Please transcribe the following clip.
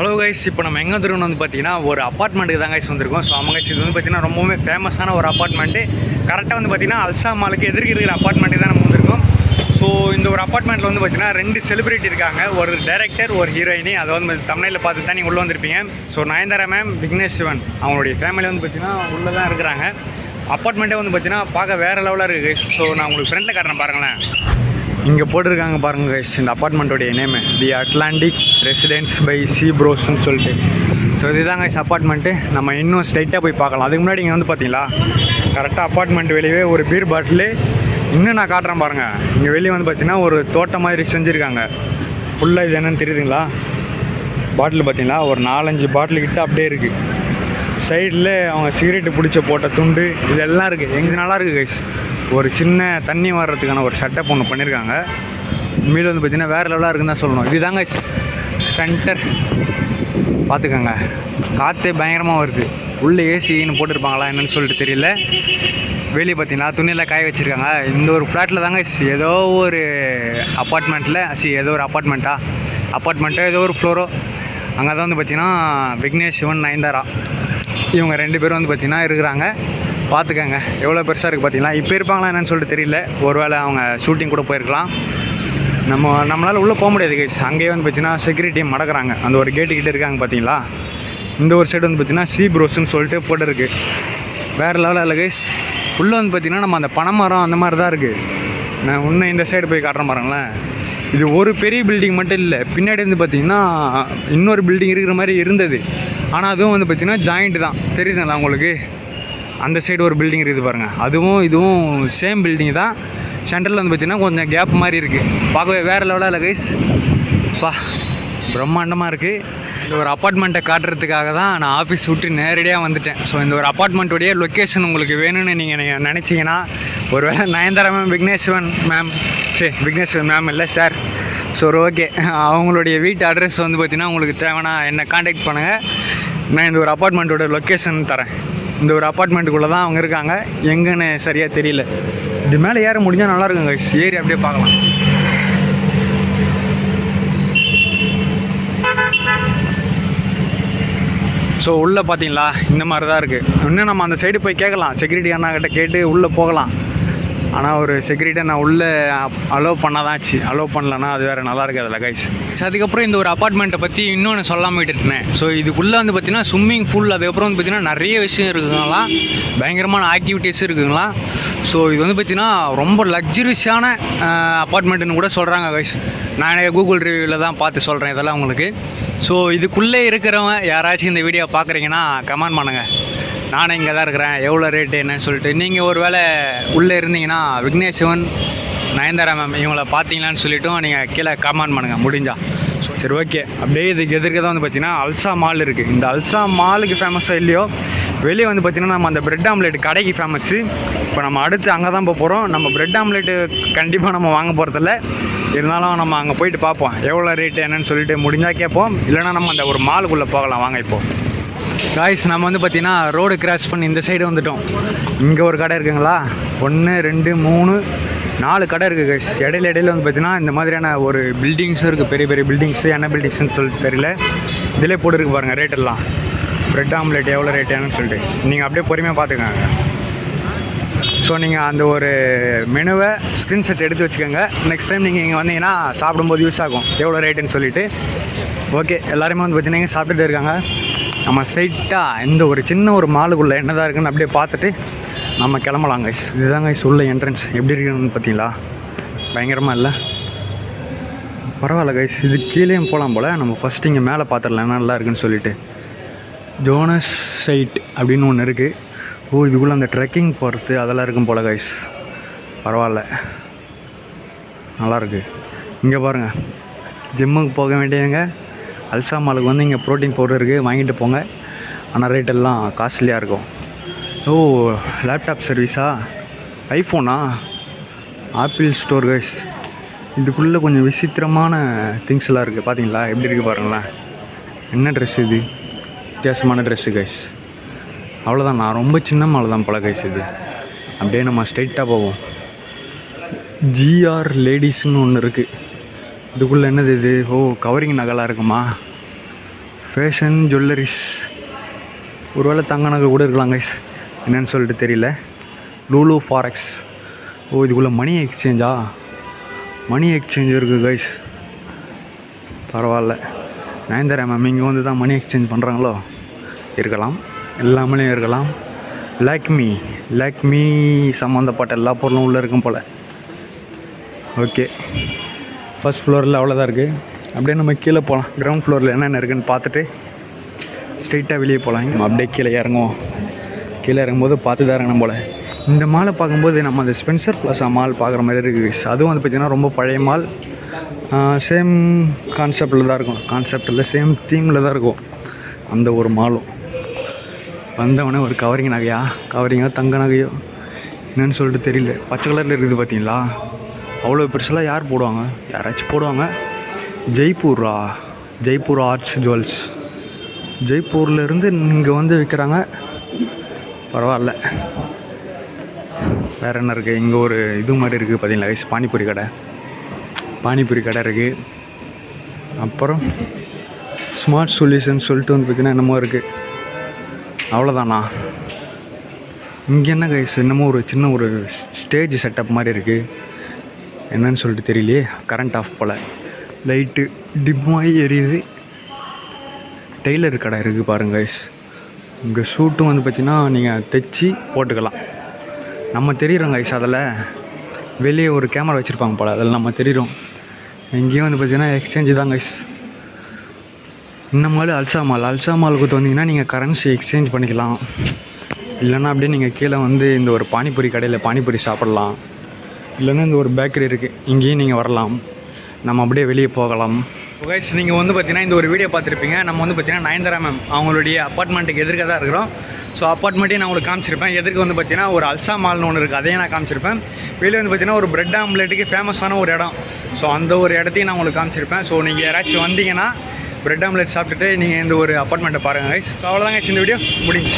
Hello guys, இப்போ நம்ம எங்கே வந்துருக்கோம் வந்து பார்த்தீங்கன்னா ஒரு அப்பார்ட்மெண்ட்டுக்கு தான் கைஸ் வந்திருக்கோம். ஸோ அவங்க இது வந்து பார்த்தீங்கன்னா ரொம்பவுமே ஃபேமஸான ஒரு அப்பார்ட்மெண்ட்டு. கரெக்டாக வந்து பார்த்தீங்கன்னா அல்சா மாலுக்கு எதிர்க்கு இருக்கிற அப்பார்ட்மெண்ட்டுக்கு தான் நம்ம வந்திருக்கோம். ஸோ இந்த ஒரு அப்பார்ட்மெண்ட்டில் வந்து பார்த்தீங்கன்னா 2 செலிபிரிட்டி இருக்காங்க, ஒரு டைரக்டர், ஒரு ஹீரோயினி. அதை வந்து தமிழில் பார்த்து தான் நீங்கள் உள்ளே வந்திருப்பீங்க. ஸோ நயன்தாரா மேம், விக்னேஷ் சிவன் அவங்களுடைய ஃபேமிலி வந்து பார்த்தீங்கன்னா உள்ளே தான் இருக்கிறாங்க. அப்பார்ட்மெண்ட்டே வந்து பார்த்தீங்கன்னா பார்க்க வேறு லெவலாக இருக்குது. ஸோ நான் உங்களுக்கு ஃப்ரெண்டில் காட்டுறேன் பாருங்களேன். இங்கே போட்டிருக்காங்க பாருங்கள் கைஸ், இந்த அப்பார்ட்மெண்ட்டோடைய name the Atlantic residence by C ப்ரோஸ்ன்னு சொல்லிட்டு. ஸோ இதுதான் கைஸ் அப்பார்ட்மெண்ட்டு. நம்ம இன்னும் ஸ்ட்ரைட்டாக போய் பார்க்கலாம். அதுக்கு முன்னாடி இங்கே வந்து பார்த்தீங்களா கரெக்டாக அப்பார்ட்மெண்ட் வெளியே ஒரு பீர் பாட்டிலு இன்னும் நான் காட்டுறேன் பாருங்கள். இங்கே வெளியே வந்து பார்த்தீங்கன்னா ஒரு தோட்டம் மாதிரி செஞ்சுருக்காங்க. ஃபுல்லாக இது என்னென்னு தெரியுதுங்களா? பாட்டில் பார்த்தீங்களா ஒரு 4-5 பாட்டில் கிட்ட அப்படியே இருக்குது. சைடில் அவங்க சிகரெட்டு பிடிச்ச போட்ட துண்டு இதெல்லாம் இருக்குது. எங்கே நல்லா இருக்குது கைஸ். ஒரு சின்ன தண்ணி வர்றதுக்கான ஒரு செட்டப் ஒன்று பண்ணியிருக்காங்க. உண்மையில் வந்து பார்த்திங்கன்னா வேறு லெவலாக இருக்குன்னு தான் சொல்லணும். இதுதாங்க சென்டர். பார்த்துக்கோங்க, காற்றே பயங்கரமாக வருது. உள்ளே ஏசின்னு போட்டிருப்பாங்களா என்னென்னு சொல்லிட்டு தெரியல. வெளியே பார்த்தீங்கன்னா துணியெல்லாம் காய வச்சுருக்காங்க. இந்த ஒரு ஃப்ளாட்டில் தாங்க ஏதோ ஒரு அப்பார்ட்மெண்ட்டில் ஏதோ ஒரு அப்பார்ட்மெண்ட்டோ ஏதோ ஒரு ஃப்ளோரோ அங்கே தான் வந்து பார்த்திங்கன்னா விக்னேஷ் சிவன், நயன்தாரா இவங்க 2 பேரும் வந்து பார்த்திங்கன்னா இருக்கிறாங்க. பார்த்துக்கங்க எவ்வளோ பெருசாக இருக்குது பார்த்தீங்களா. இப்போ இருப்பாங்களா என்னன்னு சொல்லிட்டு தெரியல. ஒருவேளை அவங்க ஷூட்டிங் கூட போயிருக்கலாம். நம்மளால் உள்ளே போக முடியாது கைஸ். அங்கேயே வந்து பார்த்தீங்கன்னா செக்யூரிட்டி மடக்கிறாங்க. அந்த ஒரு கேட்டுக்கிட்டே இருக்காங்க பார்த்தீங்களா. இந்த ஒரு சைடு வந்து பார்த்திங்கன்னா சி ப்ரோஸ்ன்னு சொல்லிட்டு போட்டுருக்கு. வேறு லெவலில் இல்லை கைஸ். உள்ளே வந்து பார்த்திங்கன்னா நம்ம அந்த பனைமரம் அந்த மாதிரி தான் இருக்குது. நான் இன்னும் இந்த சைடு போய் காட்டுறேன் பாருங்களேன். இது ஒரு பெரிய பில்டிங் மட்டும் இல்லை, பின்னாடி வந்து பார்த்திங்கன்னா இன்னொரு பில்டிங் இருக்கிற மாதிரி இருந்தது. ஆனால் அதுவும் வந்து பார்த்திங்கன்னா ஜாயிண்ட்டு தான். தெரியுதுங்களா உங்களுக்கு? அந்த சைடு ஒரு பில்டிங் இருக்குது பாருங்கள். அதுவும் இதுவும் சேம் பில்டிங் தான். சென்டரில் வந்து பார்த்திங்கன்னா கொஞ்சம் கேப் மாதிரி இருக்குது. பார்க்கவே வேறு லெவலாக இல்லை கைஸ். பிரம்மாண்டமாக இருக்குது. இந்த ஒரு அப்பார்ட்மெண்ட்டை காட்டுறதுக்காக தான் நான் ஆஃபீஸ் விட்டு நேரடியாக வந்துட்டேன். ஸோ இந்த ஒரு அப்பார்ட்மெண்ட்டுடைய லொக்கேஷன் உங்களுக்கு வேணும்னு நீங்கள் நினச்சிங்கன்னா, ஒருவேளை நயன்தாரா மேம், விக்னேஷ் மேம் இல்லை சார். ஸோ ஓகே, அவங்களுடைய வீட்டு அட்ரஸ் வந்து பார்த்திங்கன்னா உங்களுக்கு தேவைன்னா என்னை காண்டாக்ட் பண்ணுங்கள். நான் இந்த ஒரு அப்பார்ட்மெண்ட்டோட லொக்கேஷன் தரேன். இந்த ஒரு அப்பார்ட்மெண்ட்டுக்குள்ளே தான் அவங்க இருக்காங்க. எங்கன்னு சரியாக தெரியல. இது மேலே ஏற முடிஞ்சால் நல்லாயிருக்குங்க. ஏறி அப்படியே பார்க்கலாம். ஸோ உள்ளே பார்த்தீங்களா இந்த மாதிரி தான் இருக்குது. இன்னும் நம்ம அந்த சைடு போய் கேட்கலாம், செக்யூரிட்டி அண்ணாக்கிட்ட கேட்டு உள்ளே போகலாம். ஆனால் ஒரு செக்யூரிட்டியை நான் உள்ளே அலோவ் பண்ணாதாச்சு. அலோவ் பண்ணலன்னா அது வேறு நல்லா இருக்காதுல்ல கைஸ். அதுக்கப்புறம் இந்த ஒரு அப்பார்ட்மெண்ட்டை பற்றி இன்னொன்று சொல்லாமல் விட்டுட்டேன். ஸோ இதுக்குள்ளே வந்து பார்த்திங்கன்னா ஸ்விம்மிங் பூல், அதுக்கப்புறம் வந்து பார்த்திங்கன்னா நிறைய விஷயம் இருக்குங்களா, பயங்கரமான ஆக்டிவிட்டீஸும் இருக்குங்களா. ஸோ இது வந்து பார்த்திங்கன்னா ரொம்ப லக்ஸுரியஸான அப்பார்ட்மெண்ட்டுன்னு கூட சொல்கிறாங்க கைஸ். நானே கூகுள் ரிவ்யூவில் தான் பார்த்து சொல்கிறேன் இதெல்லாம் உங்களுக்கு. ஸோ இதுக்குள்ளே இருக்கிறவங்க யாராச்சும் இந்த வீடியோ பார்க்குறீங்கன்னா கமெண்ட் பண்ணுங்கள். நானும் இங்கே தான் இருக்கிறேன், எவ்வளோ ரேட்டு என்னன்னு சொல்லிட்டு. நீங்கள் ஒரு வேளை உள்ளே இருந்தீங்கன்னா விக்னேஷ் சிவன், நயன்தாரா மேம் இவங்கள பார்த்தீங்களான்னு சொல்லிவிட்டும் நீங்கள் கீழே கமெண்ட் பண்ணுங்கள் முடிஞ்சால். ஸோ சரி ஓகே. அப்படியே இதுக்கு எதிர்க்க தான் வந்து பார்த்திங்கன்னா அல்சா மால் இருக்குது. இந்த அல்சா மாலுக்கு ஃபேமஸாக இல்லையோ, வெளியே வந்து பார்த்திங்கன்னா நம்ம அந்த பிரெட் ஆம்லேட் கடைக்கு ஃபேமஸ்ஸு. இப்போ நம்ம அடுத்து அங்கே தான் போகிறோம். நம்ம பிரெட் ஆம்லேட்டு கண்டிப்பாக நம்ம வாங்க போகிறதில்ல. இருந்தாலும் நம்ம அங்கே போயிட்டு பார்ப்போம் எவ்வளோ ரேட்டு என்னன்னு சொல்லிட்டு. முடிஞ்சால் கேட்போம், இல்லைனா நம்ம அந்த ஒரு மாலுக்குள்ளே போகலாம். வாங்க இப்போது காய்ஸ். நம்ம வந்து பார்த்திங்கன்னா ரோடு கிராஸ் பண்ணி இந்த சைடு வந்துட்டோம். இங்கே ஒரு கடை இருக்குங்களா, 1 2 3 4 கடை இருக்குது கைஸ். இடையில வந்து பார்த்திங்கன்னா இந்த மாதிரியான ஒரு பில்டிங்ஸும் இருக்குது. பெரிய பெரிய பில்டிங்ஸு. என்ன பில்டிங்ஸ்னு சொல்லிட்டு தெரியல. இதிலே போட்டுருக்கு பாருங்கள் ரேட்டெல்லாம். பிரெட் ஆம்லேட் எவ்வளோ ரேட் என்னன்னு சொல்லிட்டு நீங்கள் அப்படியே பொறுமையாக பார்த்துக்கோங்க. ஸோ நீங்கள் அந்த ஒரு மெனுவை ஸ்க்ரீன்ஷாட் எடுத்து வச்சுக்கோங்க. நெக்ஸ்ட் டைம் நீங்கள் இங்கே வந்தீங்கன்னா சாப்பிடும்போது யூஸ் ஆகும் எவ்வளோ ரேட்டுன்னு சொல்லிவிட்டு. ஓகே, எல்லாருமே வந்து பார்த்திங்கன்னா சாப்பிட்டுட்டு இருக்காங்க. நம்ம ஸ்ட்ரைட்டாக இந்த ஒரு சின்ன ஒரு மாலுக்குள்ளே என்னதான் இருக்குன்னு அப்படியே பார்த்துட்டு நம்ம கிளம்பலாம் கைஸ். இதுதான் கைஸ் உள்ள என்ட்ரன்ஸ். எப்படி இருக்குன்னு பார்த்தீங்களா? பயங்கரமாக இல்லை? பரவாயில்ல கைஸ். இது கீழேயும் போகலாம் போல். நம்ம ஃபஸ்ட்டு இங்கே மேலே பார்த்துடலாம் என்ன நல்லா இருக்குன்னு சொல்லிட்டு. ஜோனஸ் சைட் அப்படின்னு ஒன்று இருக்குது. ஓ, இதுக்குள்ளே அந்த ட்ரெக்கிங் போகிறது அதெல்லாம் இருக்கும் போல் கைஸ். பரவாயில்ல, நல்லாயிருக்கு. இங்கே பாருங்கள், ஜிம்முக்கு போக வேண்டியவங்க அல்சா மாலுக்கு வந்து இங்கே ப்ரோட்டீன் பவுடர் இருக்குது, வாங்கிட்டு போங்க. ஆனால் ரேட் எல்லாம் காஸ்ட்லியாக இருக்கும். ஓ, லேப்டாப் சர்வீஸா? ஐஃபோனா? Apple store guys. இதுக்குள்ளே கொஞ்சம் விசித்திரமான திங்ஸ் எல்லாம் இருக்குது. பார்த்தீங்களா எப்படி இருக்குது பாருங்களேன். என்ன ட்ரெஸ் இது? வித்தியாசமான ட்ரெஸ்ஸு கைஸ். அவ்வளோதான். நான் ரொம்ப சின்ன மால் தான் போல கைஸ் இது. அப்படியே நம்ம ஸ்ட்ரைட்டாக போவோம். ஜிஆர் லேடிஸ்ன்னு ஒன்று இருக்குது. இதுக்குள்ளே என்னது இது? ஓ, கவரிங் நகைலாம் இருக்குமா? ஃபேஷன் ஜுவல்லரிஸ், ஒருவேளை தங்க நகை கூட இருக்கலாம் கைஸ், என்னன்னு சொல்லிட்டு தெரியல. லூலு ஃபாரெக்ஸ். ஓ இதுக்குள்ளே மணி எக்ஸ்சேஞ்சா? மணி எக்ஸ்சேஞ்ச் இருக்குது கைஸ், பரவாயில்ல. நயன்தாரா மேம் இங்கே வந்து தான் மணி எக்ஸ்சேஞ்ச் பண்ணுறாங்களோ? இருக்கலாம், எல்லாமே இருக்கலாம். லேக்மி சம்மந்தப்பட்ட எல்லா பொருளும் உள்ளே இருக்கும் போல். ஓகே, ஃபஸ்ட் ஃப்ளோரில் அவ்வளோதான் இருக்குது. அப்படியே நம்ம கீழே போகலாம். கிரவுண்ட் ஃப்ளோரில் என்னென்ன இருக்குதுன்னு பார்த்துட்டு ஸ்ட்ரெயிட்டாக வெளியே போகலாம். நம்ம அப்படியே கீழே இறங்குவோம். கீழே இறங்கும்போது பார்த்து தான் இறங்கணும் போல். இந்த மாலை பார்க்கும்போது நம்ம அந்த ஸ்பென்சர் ப்ளாசா மால் பார்க்குற மாதிரி இருக்குது. அதுவும் வந்து பார்த்திங்கன்னா ரொம்ப பழைய மால். சேம் கான்செப்டில் தான் இருக்கும். கான்செப்டில் சேம் தீமில் தான் இருக்கும் அந்த ஒரு மாலும். வந்தவொடனே ஒரு கவரிங் நகையா, கவரிங்கோ தங்க நகையோ என்னன்னு சொல்லிட்டு தெரியல. பச்சை கலரில் இருக்குது பார்த்தீங்களா? அவ்வளோ பெருசெல்லாம் யார் போடுவாங்க? யாராச்சும் போடுவாங்க. Jaipur arts jewels. ஜெய்ப்பூர்லேருந்து இங்கே வந்து விற்கிறாங்க. பரவாயில்ல. வேறு என்ன இருக்குது? இங்கே ஒரு இது மாதிரி இருக்குது பார்த்தீங்களா கைஸ், பானிபூரி கடை இருக்குது. அப்புறம் ஸ்மார்ட் சொல்யூஷன் சொல்லிட்டு வந்து பார்த்திங்கன்னா என்னமோ இருக்குது. அவ்வளோதானா? இங்கே என்ன கைஸ், என்னமோ ஒரு சின்ன ஒரு ஸ்டேஜ் செட்டப் மாதிரி இருக்குது. என்னன்னு சொல்லிட்டு தெரியலையே. கரண்ட் ஆஃப் போல். லைட்டு டிம்மாகி எரியுது. டெய்லர் கடை இருக்குது பாருங்க கைஸ். இங்கே ஷூட்டும் வந்து பார்த்திங்கன்னா நீங்கள் தைச்சி போட்டுக்கலாம். நம்ம தெரிகிறோம் கைஸ். அதில் வெளியே ஒரு கேமரா வச்சுருப்பாங்க போல், அதில் நம்ம தெரிகிறோம். எங்கேயும் வந்து பார்த்திங்கன்னா எக்ஸ்சேஞ்சு தான் கைஸ். இந்த மாதிரி அல்சா மாலுக்கு வந்தீங்கன்னா நீங்கள் கரன்சி எக்ஸ்சேஞ்ச் பண்ணிக்கலாம். இல்லைன்னா அப்படியே நீங்கள் கீழே வந்து இந்த ஒரு பானிபூரி கடையில் பானிபூரி சாப்பிட்லாம். இல்லைன்னா இந்த ஒரு பேக்கரி இருக்குது, இங்கேயும் நீங்கள் வரலாம். நம்ம அப்படியே வெளியே போகலாம். கைஸ் நீங்கள் வந்து பார்த்திங்கன்னா இந்த ஒரு வீடியோ பார்த்துருப்பீங்க. நம்ம வந்து பார்த்திங்கன்னா நயன்தாரா மேம் அவங்களுடைய அப்பார்ட்மெண்ட்டுக்கு எதிர்க்க தான் இருக்கிறோம். ஸோ அப்பார்ட்மெண்ட்டையும் நான் உங்களுக்கு காமிச்சிருப்பேன். எதிர்க்கு வந்து பார்த்திங்கன்னா ஒரு அல்சா மால்னு ஒன்று இருக்குது, அதையும் நான் காமிச்சிருப்பேன். வெளியே வந்து பார்த்திங்கன்னா ஒரு பிரெட் ஆம்லேட்டுக்கு ஃபேமஸான ஒரு இடம். ஸோ அந்த ஒரு இடத்தையும் நான் உங்களுக்கு காமிச்சிருப்பேன். ஸோ நீங்கள் யாராச்சும் வந்தீங்கன்னா பிரெட் ஆம்லேட் சாப்பிட்டுட்டு நீங்கள் இந்த ஒரு அப்பார்ட்மெண்ட்டை பாருங்கள் கைஸ். ஸோ அவ்வளோதான் கைஸ், இந்த வீடியோ முடிஞ்சு.